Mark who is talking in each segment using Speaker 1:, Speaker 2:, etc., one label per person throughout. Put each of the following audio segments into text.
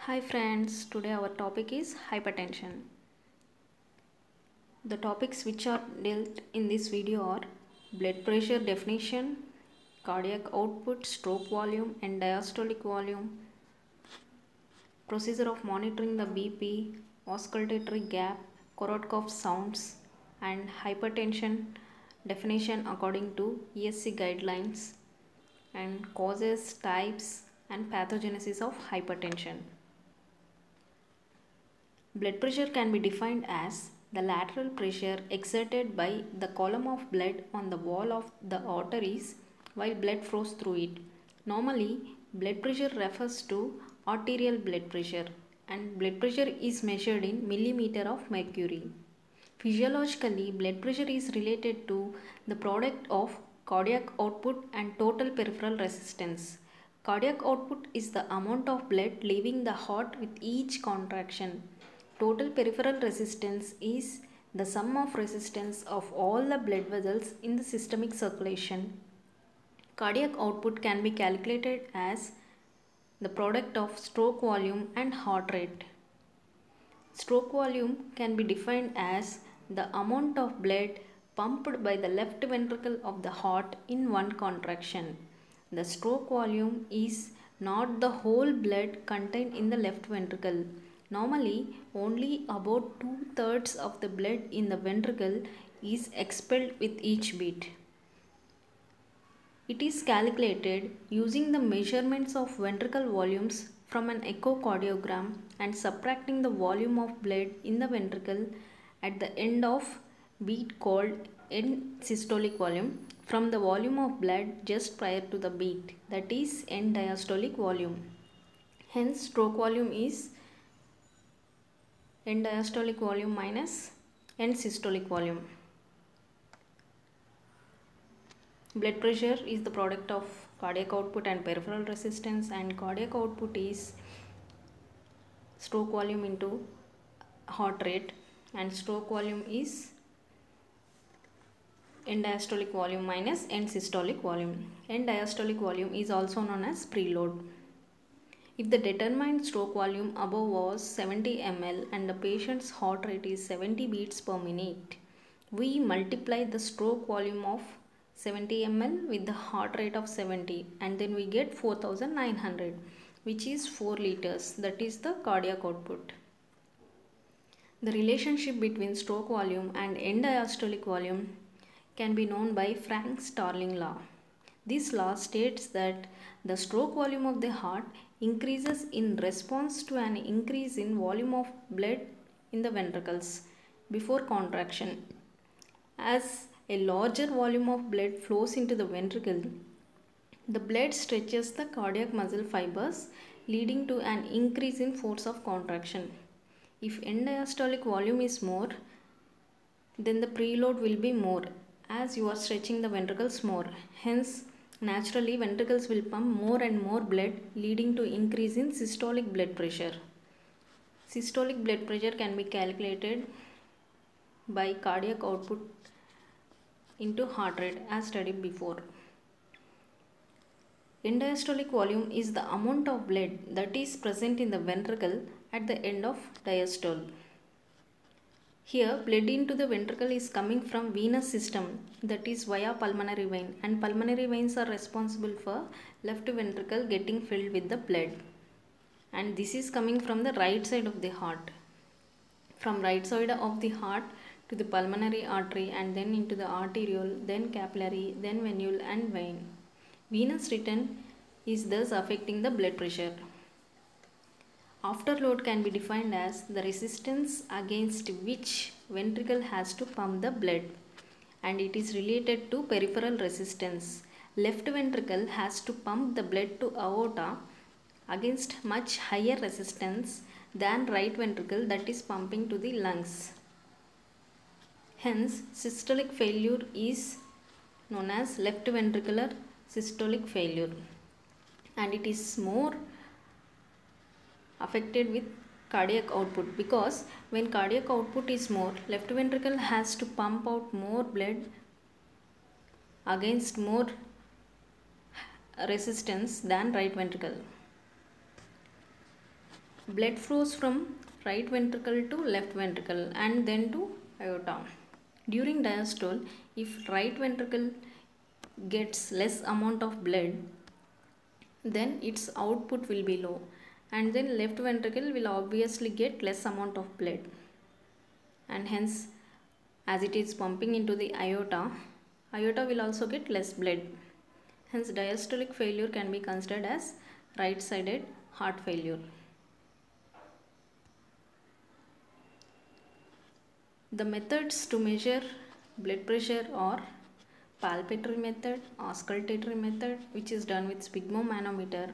Speaker 1: Hi friends, today our topic is hypertension. The topics which are dealt in this video are blood pressure definition, cardiac output, stroke volume and diastolic volume, procedure of monitoring the BP, auscultatory gap, Korotkov sounds and hypertension definition according to ESC guidelines and causes, types and pathogenesis of hypertension. Blood pressure can be defined as the lateral pressure exerted by the column of blood on the wall of the arteries while blood flows through it. Normally, blood pressure refers to arterial blood pressure and blood pressure is measured in millimeter of mercury. Physiologically, blood pressure is related to the product of cardiac output and total peripheral resistance. Cardiac output is the amount of blood leaving the heart with each contraction. Total peripheral resistance is the sum of resistance of all the blood vessels in the systemic circulation. Cardiac output can be calculated as the product of stroke volume and heart rate. Stroke volume can be defined as the amount of blood pumped by the left ventricle of the heart in one contraction. The stroke volume is not the whole blood contained in the left ventricle. Normally, only about 2/3 of the blood in the ventricle is expelled with each beat. It is calculated using the measurements of ventricle volumes from an echocardiogram and subtracting the volume of blood in the ventricle at the end of beat called end systolic volume from the volume of blood just prior to the beat, that is end diastolic volume. Hence, stroke volume is end diastolic volume minus end systolic volume. Blood pressure is the product of cardiac output and peripheral resistance, and cardiac output is stroke volume into heart rate and stroke volume is end diastolic volume minus end systolic volume. End diastolic volume is also known as preload. If the determined stroke volume above was 70 ml and the patient's heart rate is 70 beats per minute, we multiply the stroke volume of 70 ml with the heart rate of 70 and then we get 4900, which is 4 liters, that is the cardiac output. The relationship between stroke volume and end diastolic volume can be known by Frank-Starling law. This law states that the stroke volume of the heart increases in response to an increase in volume of blood in the ventricles before contraction. As a larger volume of blood flows into the ventricle, the blood stretches the cardiac muscle fibers, leading to an increase in force of contraction. If end diastolic volume is more, then the preload will be more as you are stretching the ventricles more. Hence, naturally ventricles will pump more and more blood, leading to increase in systolic blood pressure. Systolic blood pressure can be calculated by cardiac output into heart rate as studied before. End diastolic volume is the amount of blood that is present in the ventricle at the end of diastole. Here, blood into the ventricle is coming from venous system, that is via pulmonary vein, and pulmonary veins are responsible for left ventricle getting filled with the blood. And this is coming from the right side of the heart. From right side of the heart to the pulmonary artery and then into the arteriole, then capillary, then venule and vein. Venous return is thus affecting the blood pressure. Afterload can be defined as the resistance against which ventricle has to pump the blood, and it is related to peripheral resistance. Left ventricle has to pump the blood to aorta against much higher resistance than right ventricle that is pumping to the lungs. Hence, systolic failure is known as left ventricular systolic failure, and it is more affected with cardiac output, because when cardiac output is more, left ventricle has to pump out more blood against more resistance than right ventricle. Blood flows from right ventricle to left ventricle and then to aorta. During diastole, if right ventricle gets less amount of blood, then its output will be low, and then left ventricle will obviously get less amount of blood, and hence as it is pumping into the aorta will also get less blood. Hence diastolic failure can be considered as right sided heart failure. The methods to measure blood pressure are palpatory method, auscultatory method, which is done with sphygmomanometer,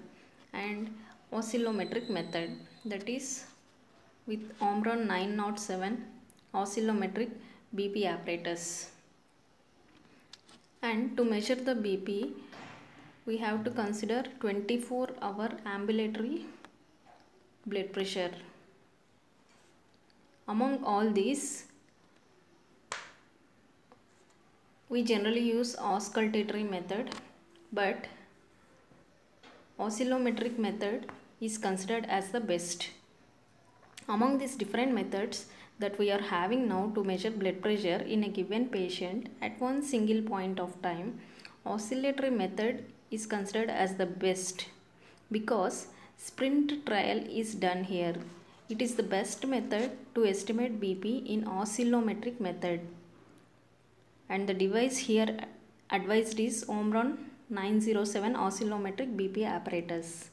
Speaker 1: and oscillometric method, that is with Omron 907 oscillometric BP apparatus. And to measure the BP, we have to consider 24-hour ambulatory blood pressure. Among all these, we generally use auscultatory method, but oscillometric method is considered as the best. Among these different methods that we are having now to measure blood pressure in a given patient at one single point of time, oscillatory method is considered as the best because sprint trial is done here. It is the best method to estimate BP in oscillometric method. And the device here advised is Omron 907 oscillometric BP apparatus.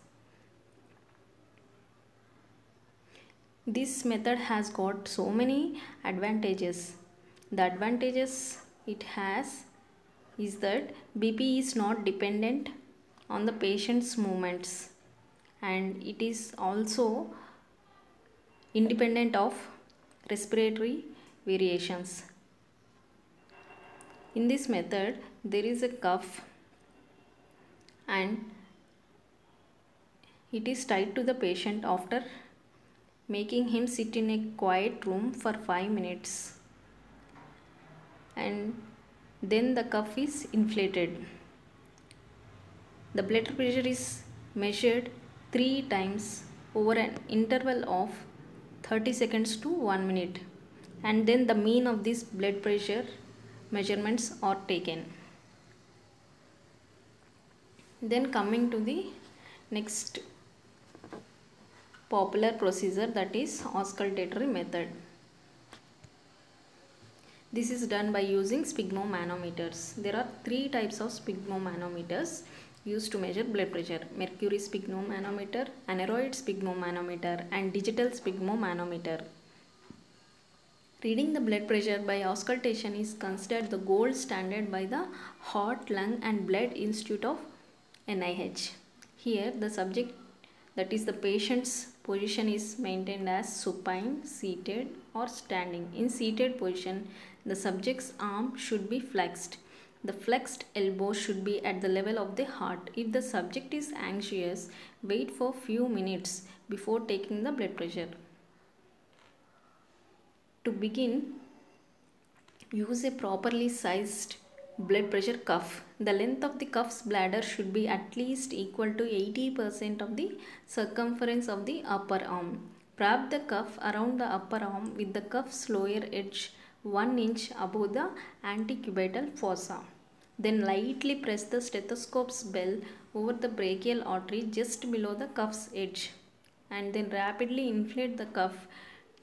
Speaker 1: This method has got so many advantages. The advantages it has is that BP is not dependent on the patient's movements, and it is also independent of respiratory variations. In this method, there is a cuff and it is tied to the patient after making him sit in a quiet room for 5 minutes, and then the cuff is inflated. The blood pressure is measured 3 times over an interval of 30 seconds to 1 minute, and then the mean of this blood pressure measurements are taken. Then coming to the next popular procedure, that is auscultatory method. This is done by using sphygmomanometers. There are 3 types of sphygmomanometers used to measure blood pressure: mercury sphygmomanometer, aneroid sphygmomanometer, and digital sphygmomanometer. Reading the blood pressure by auscultation is considered the gold standard by the Heart, Lung and Blood Institute of NIH. Here the subject, that is the patient's position, is maintained as supine, seated or standing. In seated position, the subject's arm should be flexed. The flexed elbow should be at the level of the heart. If the subject is anxious, wait for few minutes before taking the blood pressure. To begin, use a properly sized blood pressure cuff. The length of the cuff's bladder should be at least equal to 80% of the circumference of the upper arm. Wrap the cuff around the upper arm with the cuff's lower edge 1 inch above the antecubital fossa. Then lightly press the stethoscope's bell over the brachial artery just below the cuff's edge, and then rapidly inflate the cuff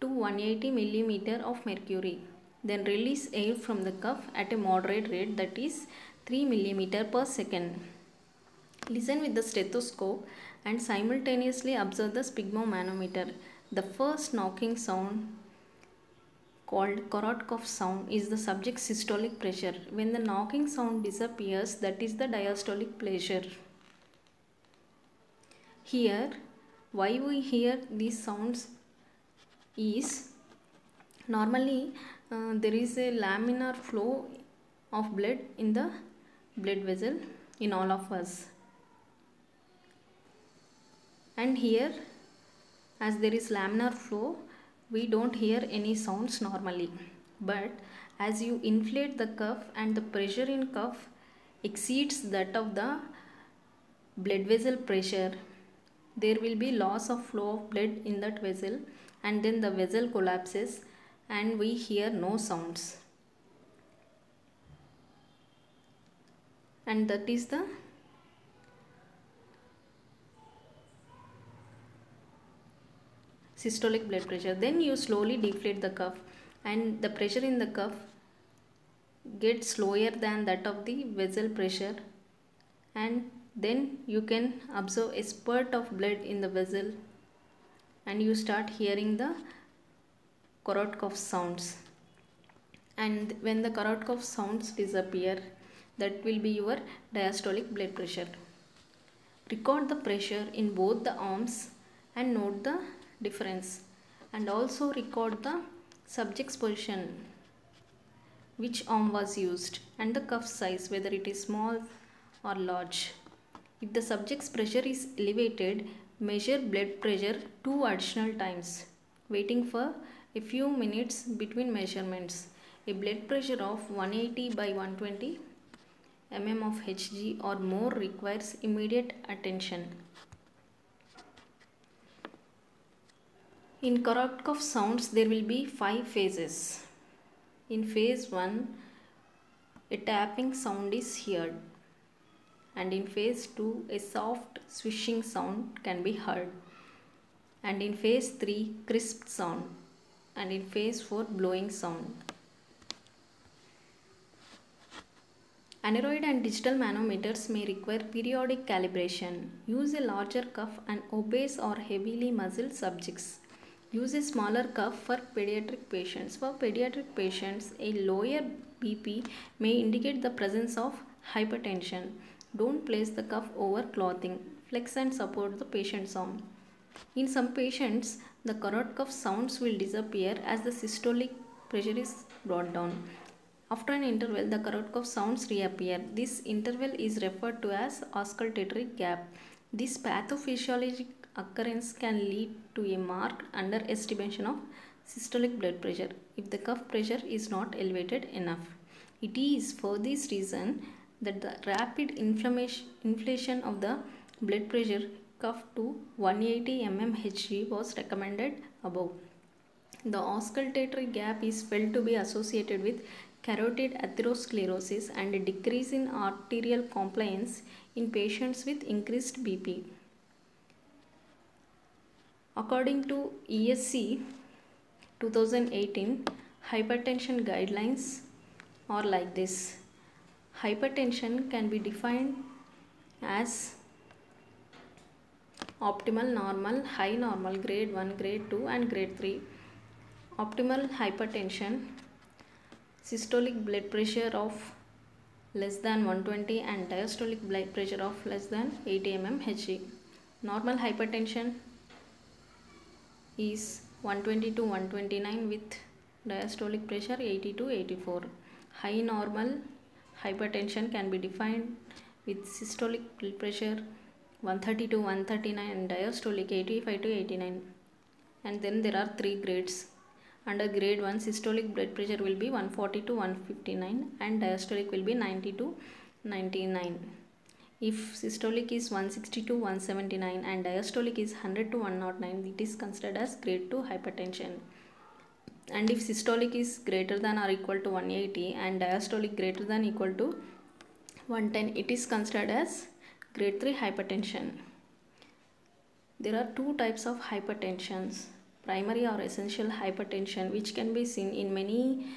Speaker 1: to 180 mm of mercury. Then release air from the cuff at a moderate rate, that is 3 mm per second. Listen with the stethoscope and simultaneously observe the sphygmomanometer. The first knocking sound, called Korotkov sound, is the subject's systolic pressure. When the knocking sound disappears, that is the diastolic pressure. Here, why we hear these sounds is normally there is a laminar flow of blood in the blood vessel in all of us, and here as there is laminar flow, we don't hear any sounds normally. But as you inflate the cuff and the pressure in cuff exceeds that of the blood vessel pressure, there will be loss of flow of blood in that vessel, and then the vessel collapses and we hear no sounds. And that is the systolic blood pressure. Then you slowly deflate the cuff, and the pressure in the cuff gets slower than that of the vessel pressure, and then you can observe a spurt of blood in the vessel, and you start hearing the Korotkov sounds. And when the Korotkov sounds disappear, that will be your diastolic blood pressure. Record the pressure in both the arms and note the difference, and also record the subject's position, which arm was used, and the cuff size, whether it is small or large. If the subject's pressure is elevated, measure blood pressure 2 additional times, waiting for a few minutes between measurements. A blood pressure of 180 by 120 mm of Hg or more requires immediate attention. In Korotkov sounds, there will be 5 phases. In phase 1, a tapping sound is heard, and in phase 2, a soft swishing sound can be heard, and in phase 3, crisp sound, and in phase 4, blowing sound. Aneroid and digital manometers may require periodic calibration. Use a larger cuff and obese or heavily muzzled subjects. Use a smaller cuff for pediatric patients. For pediatric patients, a lower BP may indicate the presence of hypertension. Don't place the cuff over clothing. Flex and support the patient's arm. In some patients, the Korotkov sounds will disappear as the systolic pressure is brought down. After an interval, the Korotkov sounds reappear. This interval is referred to as auscultatory gap. This pathophysiologic occurrence can lead to a marked underestimation of systolic blood pressure if the cuff pressure is not elevated enough. It is for this reason that the rapid inflation of the blood pressure cuff to 180 mm Hg was recommended above. The auscultatory gap is felt to be associated with carotid atherosclerosis and a decrease in arterial compliance in patients with increased BP. According to ESC 2018, hypertension guidelines are like this. Hypertension can be defined as optimal, normal, high normal, grade 1, grade 2 and grade 3. Optimal hypertension, systolic blood pressure of less than 120 and diastolic blood pressure of less than 80 mm Hg. Normal hypertension is 120 to 129 with diastolic pressure 80 to 84. High normal hypertension can be defined with systolic blood pressure 130 to 139 and diastolic 85 to 89. And then there are 3 grades. Under grade 1, systolic blood pressure will be 140 to 159 and diastolic will be 90 to 99. If systolic is 160 to 179 and diastolic is 100 to 109, it is considered as grade 2 hypertension. And if systolic is greater than or equal to 180 and diastolic greater than or equal to 110, it is considered as grade 3 hypertension. There are 2 types of hypertensions: primary or essential hypertension, which can be seen in many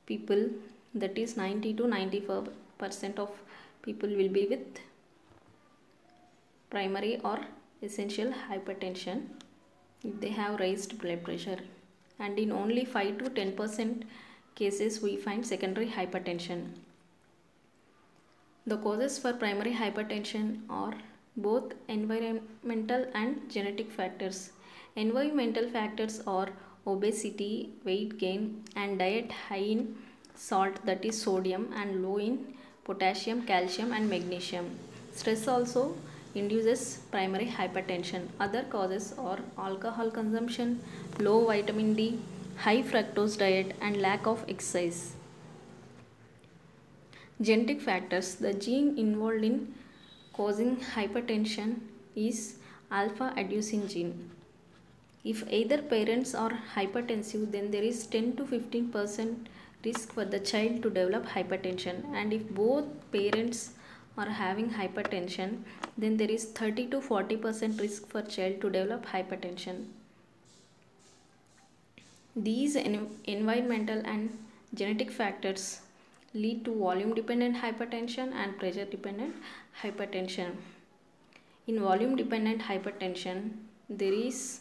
Speaker 1: people, that is 90 to 94% of people will be with primary or essential hypertension if they have raised blood pressure, and in only 5 to 10% cases we find secondary hypertension. The causes for primary hypertension are both environmental and genetic factors. Environmental factors are obesity, weight gain, and diet high in salt, that is sodium, and low in potassium, calcium and magnesium. Stress also induces primary hypertension. Other causes are alcohol consumption, low vitamin D, high fructose diet and lack of exercise. Genetic factors. The gene involved in causing hypertension is alpha adenosine gene. If either parents are hypertensive, then there is 10 to 15% risk for the child to develop hypertension, and if both parents are having hypertension, then there is 30 to 40% risk for child to develop hypertension. These environmental and genetic factors lead to volume dependent hypertension and pressure dependent hypertension. In volume dependent hypertension, there is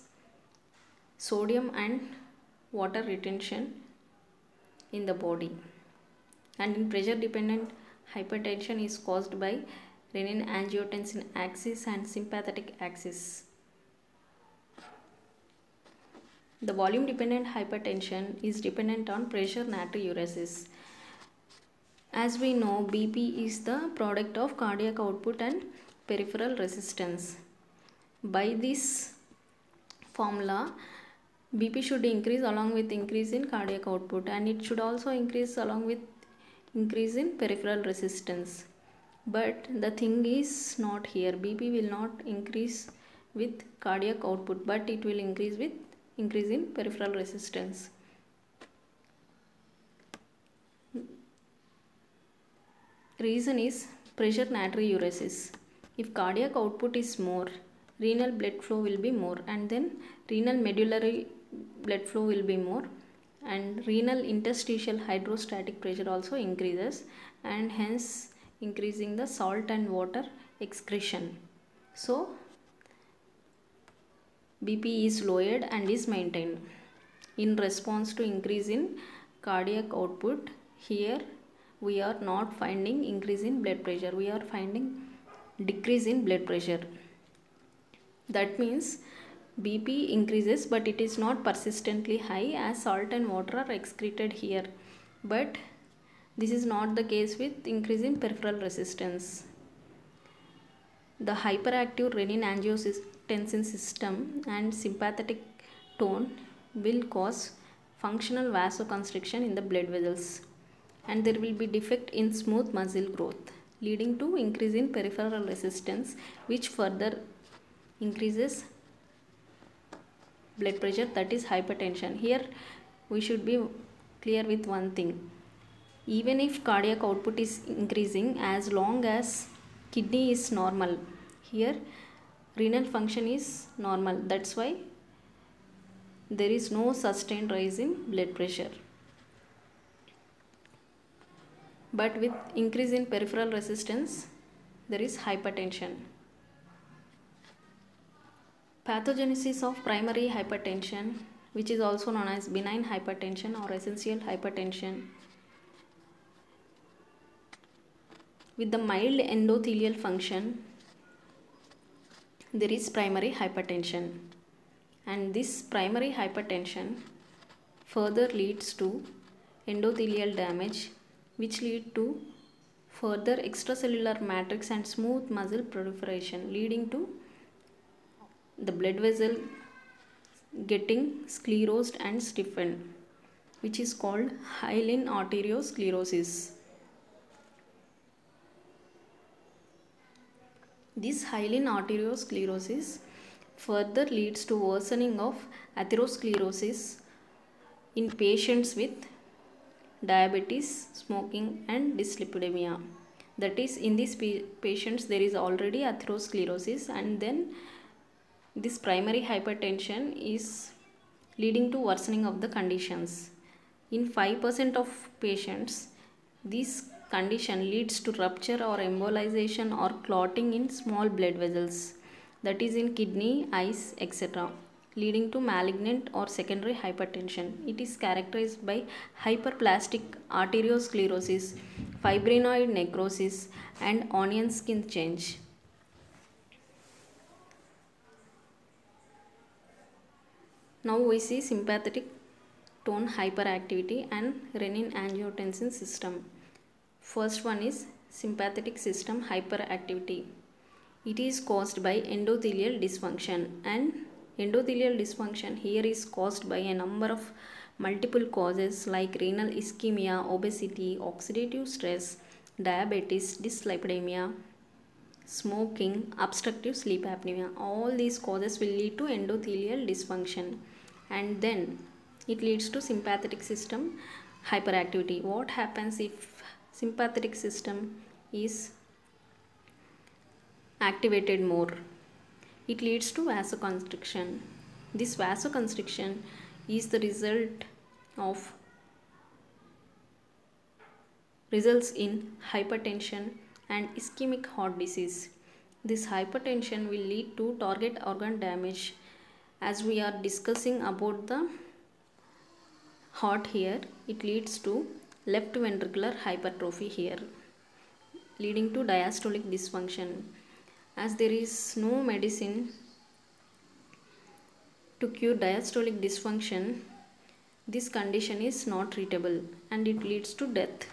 Speaker 1: sodium and water retention in the body, and in pressure dependent hypertension is caused by renin angiotensin axis and sympathetic axis. The volume dependent hypertension is dependent on pressure natriuresis. As we know, BP is the product of cardiac output and peripheral resistance. By this formula, BP should increase along with increase in cardiac output, and it should also increase along with increase in peripheral resistance. But the thing is not here. BP will not increase with cardiac output, but it will increase with increase in peripheral resistance. Reason is pressure natriuresis. If cardiac output is more, renal blood flow will be more, and then renal medullary blood flow will be more, and renal interstitial hydrostatic pressure also increases, and hence increasing the salt and water excretion. So BP is lowered and is maintained. In response to increase in cardiac output, here we are not finding increase in blood pressure, we are finding decrease in blood pressure. That means BP increases, but it is not persistently high as salt and water are excreted here. But this is not the case with increase in peripheral resistance. The hyperactive renin angiotensin system and sympathetic tone will cause functional vasoconstriction in the blood vessels, and there will be defect in smooth muscle growth, leading to increase in peripheral resistance, which further increases blood pressure, that is hypertension. Here we should be clear with one thing. Even if cardiac output is increasing, as long as kidney is normal, here renal function is normal, that's why there is no sustained rise in blood pressure. But with increase in peripheral resistance, there is hypertension. Pathogenesis of primary hypertension, which is also known as benign hypertension or essential hypertension. With the mild endothelial function, there is primary hypertension, and this primary hypertension further leads to endothelial damage, which lead to further extracellular matrix and smooth muscle proliferation, leading to the blood vessel getting sclerosed and stiffened, which is called hyaline arteriosclerosis. This hyaline arteriosclerosis further leads to worsening of atherosclerosis in patients with diabetes, smoking and dyslipidemia. That is, in these patients there is already atherosclerosis, and then this primary hypertension is leading to worsening of the conditions. In 5% of patients, this condition leads to rupture or embolization or clotting in small blood vessels, that is in kidney, eyes, etc., leading to malignant or secondary hypertension. It is characterized by hyperplastic arteriosclerosis, fibrinoid necrosis and onion skin change. Now we see sympathetic tone hyperactivity and renin angiotensin system. First one is sympathetic system hyperactivity. It is caused by endothelial dysfunction, and endothelial dysfunction here is caused by a number of multiple causes like renal ischemia, obesity, oxidative stress, diabetes, dyslipidemia, smoking, obstructive sleep apnea. All these causes will lead to endothelial dysfunction, and then it leads to sympathetic system hyperactivity. What happens if sympathetic system is activated more? It leads to vasoconstriction. This vasoconstriction is the results in hypertension and ischemic heart disease. This hypertension will lead to target organ damage. As we are discussing about the heart here, it leads to left ventricular hypertrophy here, leading to diastolic dysfunction. As there is no medicine to cure diastolic dysfunction, this condition is not treatable and it leads to death.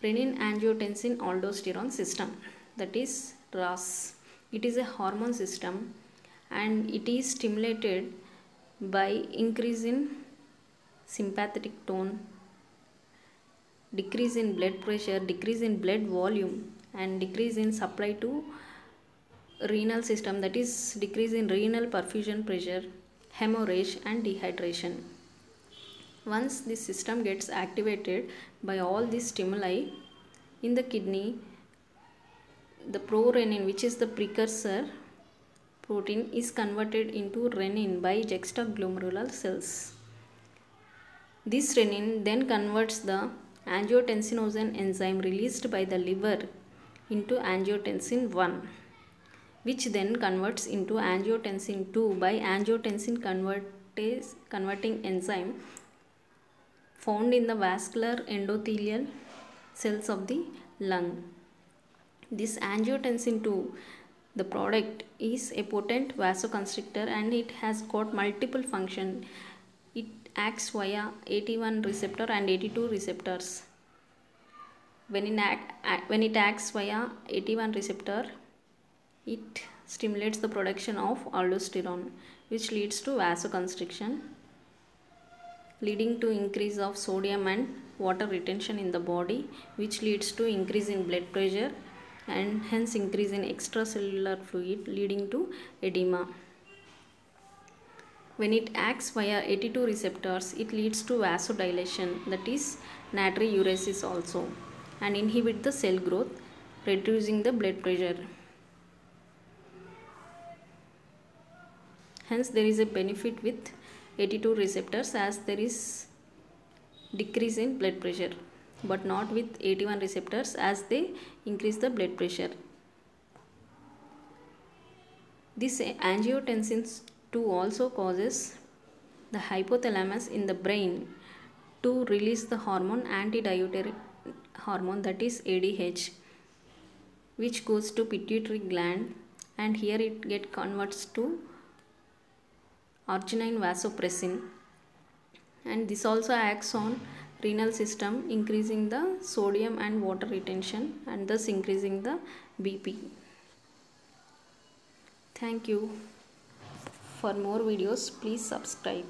Speaker 1: Renin-angiotensin-aldosterone system, that is RAS. It is a hormone system and it is stimulated by increase in sympathetic tone, decrease in blood pressure, decrease in blood volume, and decrease in supply to renal system, that is decrease in renal perfusion pressure, hemorrhage and dehydration. Once this system gets activated by all these stimuli in the kidney, the prorenin, which is the precursor protein, is converted into renin by juxtaglomerular cells. This renin then converts the angiotensinogene enzyme released by the liver into angiotensin 1, which then converts into angiotensin 2 by angiotensin converting enzyme found in the vascular endothelial cells of the lung. This angiotensin 2, the product, is a potent vasoconstrictor and it has got multiple functions. It acts via AT1 receptor and AT2 receptors. When it acts via AT1 receptor, it stimulates the production of aldosterone, which leads to vasoconstriction, leading to increase of sodium and water retention in the body, which leads to increase in blood pressure and hence increase in extracellular fluid, leading to edema. When it acts via AT2 receptors, it leads to vasodilation, that is natriuresis also, and inhibit the cell growth, reducing the blood pressure. Hence there is a benefit with AT2 receptors as there is decrease in blood pressure, but not with AT1 receptors as they increase the blood pressure. This angiotensin 2 also causes the hypothalamus in the brain to release the hormone, antidiuretic hormone, that is ADH, which goes to pituitary gland, and here it converts to arginine vasopressin, and this also acts on renal system, increasing the sodium and water retention and thus increasing the BP. Thank you. For more videos, please subscribe.